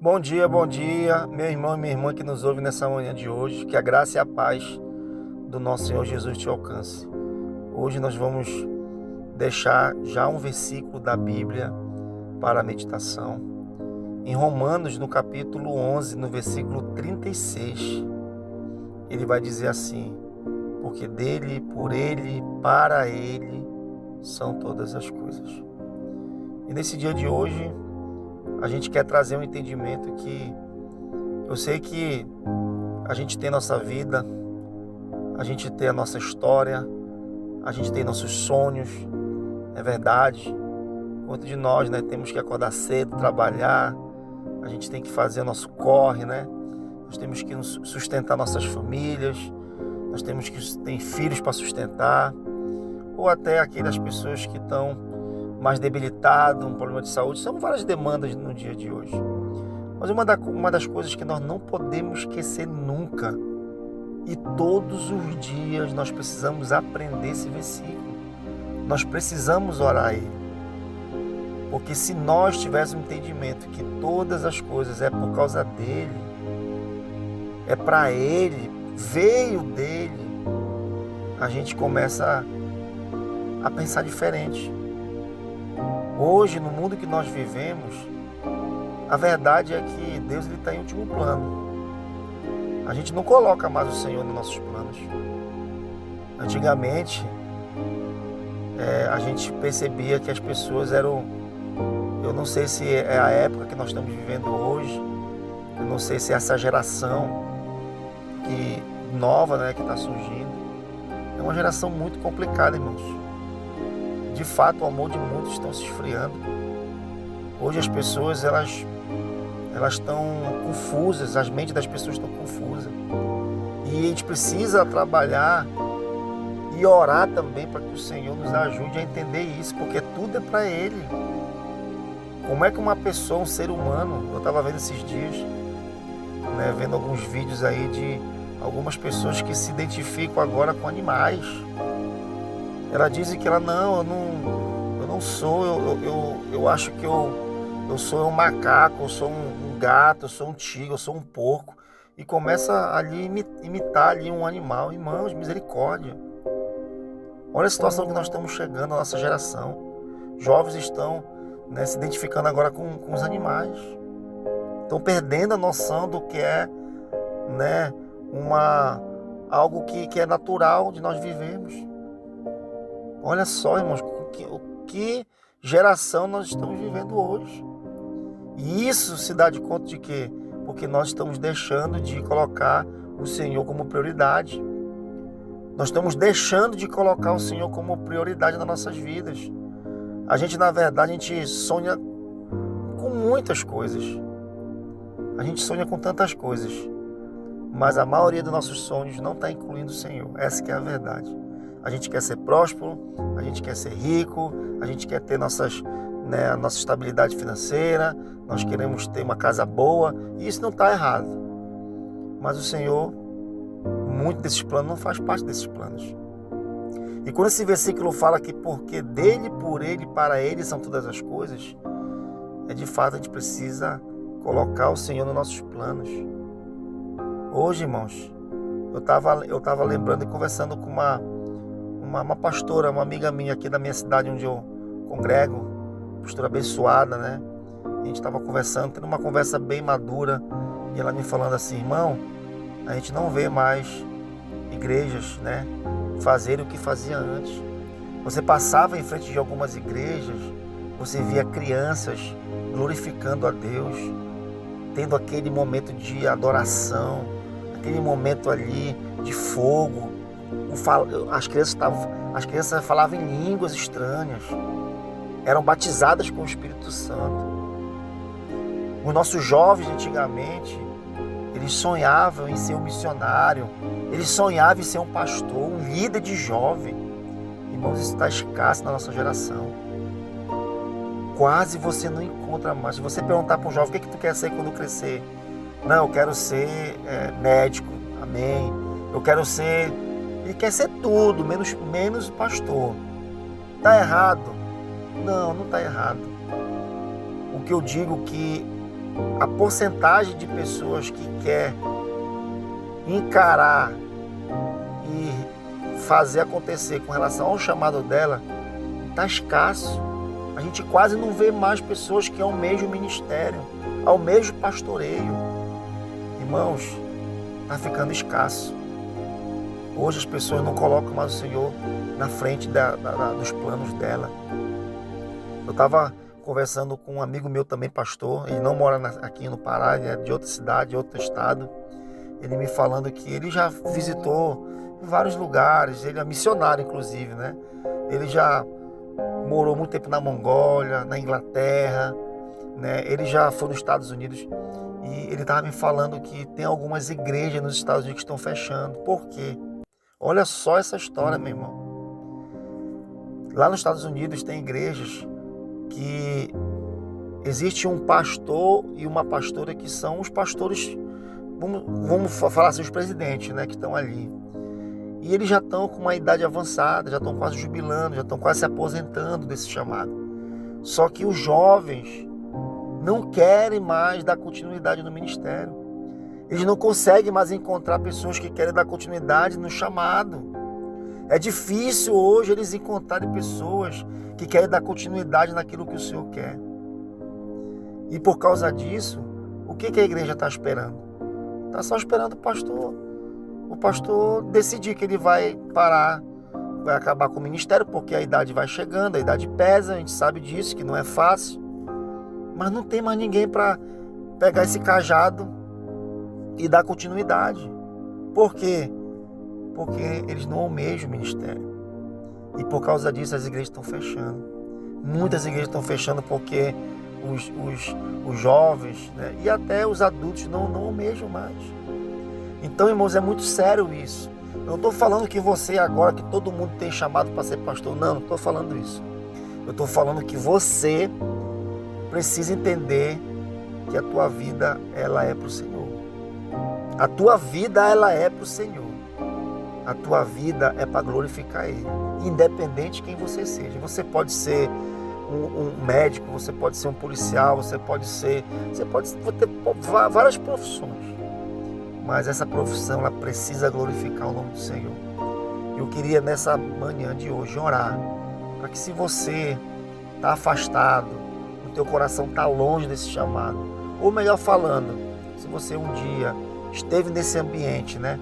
Bom dia, meu irmão e minha irmã que nos ouve nessa manhã de hoje. Que a graça e a paz do nosso Senhor Jesus te alcance. Hoje nós vamos deixar já um versículo da Bíblia para a meditação. Em Romanos, no capítulo 11, no versículo 36, ele vai dizer assim: porque dele, por ele, para ele são todas as coisas. E nesse dia de hoje, a gente quer trazer um entendimento que eu sei que a gente tem nossa vida, a gente tem a nossa história, a gente tem nossos sonhos, é verdade. Quanto de nós, né, temos que acordar cedo, trabalhar, a gente tem que fazer o nosso corre, né? Nós temos que sustentar nossas famílias, nós temos que ter filhos para sustentar, ou até aquelas pessoas que estão mais debilitados, um problema de saúde. São várias demandas no dia de hoje. Mas uma das coisas que nós não podemos esquecer nunca, e todos os dias nós precisamos aprender esse versículo, nós precisamos orar ele, porque se nós tivéssemos entendimento que todas as coisas é por causa dele, é para ele, veio dele, a gente começa a pensar diferente. Hoje, no mundo que nós vivemos, a verdade é que Deus está em último plano. A gente não coloca mais o Senhor nos nossos planos. Antigamente, a gente percebia que as pessoas eram... Eu não sei se é a época que nós estamos vivendo hoje, eu não sei se é essa geração nova, né, que está surgindo. É uma geração muito complicada, irmãos. De fato, o amor de muitos está se esfriando. Hoje as pessoas elas estão confusas, as mentes das pessoas estão confusas. E a gente precisa trabalhar e orar também para que o Senhor nos ajude a entender isso, porque tudo é para Ele. Como é que uma pessoa, um ser humano, eu estava vendo esses dias, né, vendo alguns vídeos aí de algumas pessoas que se identificam agora com animais. Ela diz que eu não sou, eu acho que eu sou um macaco, eu sou um gato, eu sou um tigre, eu sou um porco. E começa ali imitar ali um animal. Irmãos, misericórdia. Olha a situação que nós estamos chegando, a nossa geração. Jovens estão, né, se identificando agora com os animais. Estão perdendo a noção do que é, né, algo que é natural de nós vivermos. Olha só, irmãos, que geração nós estamos vivendo hoje. E isso se dá de conta de quê? Porque nós estamos deixando de colocar o Senhor como prioridade. Nós estamos deixando de colocar o Senhor como prioridade nas nossas vidas. A gente, na verdade, a gente sonha com muitas coisas. A gente sonha com tantas coisas. Mas a maioria dos nossos sonhos não está incluindo o Senhor. Essa que é a verdade. A gente quer ser próspero, a gente quer ser rico, a gente quer ter a nossa estabilidade financeira, nós queremos ter uma casa boa, e isso não está errado. Mas o Senhor, muito desses planos, não faz parte desses planos. E quando esse versículo fala que porque dele, por ele, para ele são todas as coisas, de fato a gente precisa colocar o Senhor nos nossos planos. Hoje, irmãos, eu estava lembrando e conversando com uma pastora, uma amiga minha aqui da minha cidade onde eu congrego, pastora abençoada, né? A gente estava conversando, tendo uma conversa bem madura, e ela me falando assim: irmão, a gente não vê mais igrejas, né, fazerem o que fazia antes. Você passava em frente de algumas igrejas, você via crianças glorificando a Deus, tendo aquele momento de adoração, aquele momento ali de fogo. As crianças falavam em línguas estranhas, eram batizadas com o Espírito Santo. Os nossos jovens antigamente, eles sonhavam em ser um missionário, eles sonhavam em ser um pastor, um líder de jovem. Irmãos, isso está escasso na nossa geração. Quase você não encontra mais. Se você perguntar para um jovem: o que tu quer ser quando crescer? Não, eu quero ser médico, amém. Eu quero ser... Ele quer ser tudo, menos pastor. Está errado? Não está errado. O que eu digo que a porcentagem de pessoas que quer encarar e fazer acontecer com relação ao chamado dela está escasso. A gente quase não vê mais pessoas que almejam o ministério, almejam o pastoreio. Irmãos, está ficando escasso. Hoje as pessoas não colocam mais o Senhor na frente dos planos dela. Eu estava conversando com um amigo meu também, pastor. Ele não mora aqui no Pará, ele é de outra cidade, de outro estado. Ele me falando que ele já visitou vários lugares, ele é missionário inclusive, né? Ele já morou muito tempo na Mongólia, na Inglaterra, né? Ele já foi nos Estados Unidos e ele estava me falando que tem algumas igrejas nos Estados Unidos que estão fechando. Por quê? Olha só essa história, meu irmão. Lá nos Estados Unidos tem igrejas que existe um pastor e uma pastora que são os pastores, vamos falar assim, os presidentes, né, que estão ali. E eles já estão com uma idade avançada, já estão quase jubilando, já estão quase se aposentando desse chamado. Só que os jovens não querem mais dar continuidade no ministério. Eles não conseguem mais encontrar pessoas que querem dar continuidade no chamado. É difícil hoje eles encontrarem pessoas que querem dar continuidade naquilo que o Senhor quer. E por causa disso, o que a igreja está esperando? Está só esperando o pastor decidir que ele vai parar, vai acabar com o ministério, porque a idade vai chegando, a idade pesa, a gente sabe disso, que não é fácil. Mas não tem mais ninguém para pegar esse cajado e dar continuidade. Por quê? Porque eles não almejam o ministério. E por causa disso as igrejas estão fechando. Muitas igrejas estão fechando porque os jovens, né, e até os adultos não almejam mais. Então, irmãos, é muito sério isso. Eu não estou falando que você agora, que todo mundo tem chamado para ser pastor. Não estou falando isso. Eu estou falando que você precisa entender que a tua vida, ela é para o Senhor. A tua vida, ela é para o Senhor. A tua vida é para glorificar Ele, independente de quem você seja. Você pode ser um médico, você pode ser um policial, você pode ter várias profissões. Mas essa profissão, ela precisa glorificar o nome do Senhor. Eu queria nessa manhã de hoje orar para que, se você está afastado, o teu coração está longe desse chamado, ou melhor falando, se você um dia esteve nesse ambiente, né,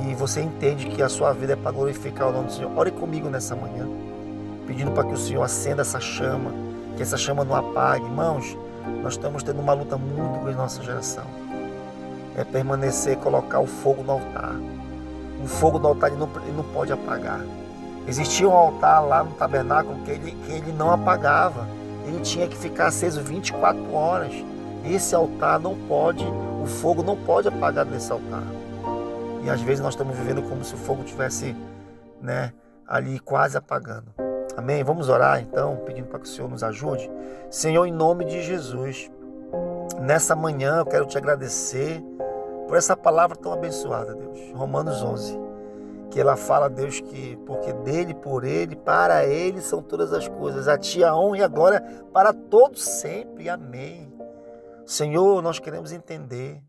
e você entende que a sua vida é para glorificar o nome do Senhor, ore comigo nessa manhã, pedindo para que o Senhor acenda essa chama, que essa chama não apague. Irmãos, nós estamos tendo uma luta muito grande na nossa geração. É permanecer, colocar o fogo no altar. O fogo no altar ele não pode apagar. Existia um altar lá no tabernáculo que ele não apagava. Ele tinha que ficar aceso 24 horas. Esse altar não pode, o fogo não pode apagar desse altar. E às vezes nós estamos vivendo como se o fogo estivesse, né, ali quase apagando. Amém? Vamos orar então, pedindo para que o Senhor nos ajude. Senhor, em nome de Jesus, nessa manhã eu quero te agradecer por essa palavra tão abençoada, Deus. Romanos 11, que ela fala, Deus, que porque dele, por ele, para ele são todas as coisas. A ti a honra e a glória para todos sempre. Amém. Senhor, nós queremos entender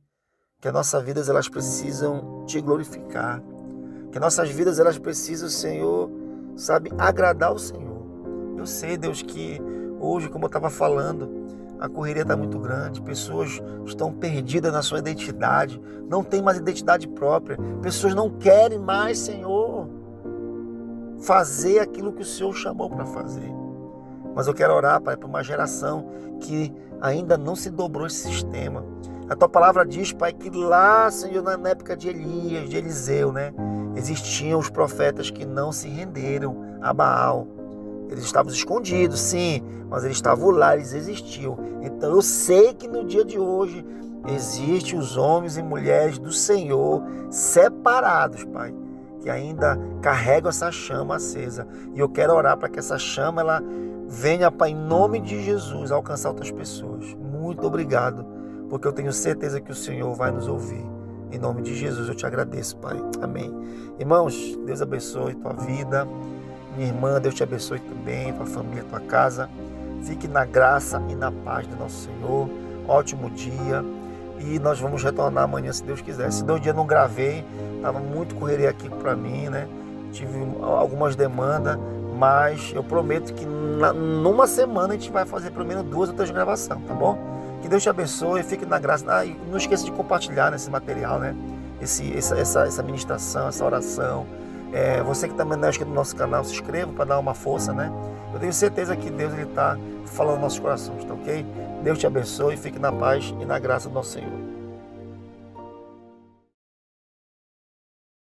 que as nossas vidas, elas precisam te glorificar. Que as nossas vidas, elas precisam, Senhor, sabe, agradar o Senhor. Eu sei, Deus, que hoje, como eu estava falando, a correria está muito grande, pessoas estão perdidas na sua identidade, não tem mais identidade própria, pessoas não querem mais, Senhor, fazer aquilo que o Senhor chamou para fazer. Mas eu quero orar, Pai, para uma geração que ainda não se dobrou esse sistema. A Tua palavra diz, Pai, que lá, Senhor, na época de Elias, de Eliseu, né, existiam os profetas que não se renderam a Baal. Eles estavam escondidos, sim, mas eles estavam lá, eles existiam. Então eu sei que no dia de hoje existem os homens e mulheres do Senhor separados, Pai, que ainda carregam essa chama acesa. E eu quero orar para que essa chama, ela venha, Pai, em nome de Jesus, alcançar outras pessoas. Muito obrigado, porque eu tenho certeza que o Senhor vai nos ouvir. Em nome de Jesus eu te agradeço, Pai. Amém. Irmãos, Deus abençoe tua vida. Minha irmã, Deus te abençoe também, tua família, tua casa. Fique na graça e na paz do nosso Senhor. ótimo dia. E nós vamos retornar amanhã, se Deus quiser. Se 2 dias não gravei, estava muito correria aqui para mim, né? Tive algumas demandas, mas eu prometo que numa semana a gente vai fazer pelo menos 2 ou 3 gravações, tá bom? Que Deus te abençoe, fique na graça. E não esqueça de compartilhar esse material, né? Essa ministração, essa oração. Você que também não é inscrito no nosso canal, se inscreva para dar uma força, né? Eu tenho certeza que Deus está falando nos nossos corações, tá ok? Deus te abençoe, fique na paz e na graça do nosso Senhor.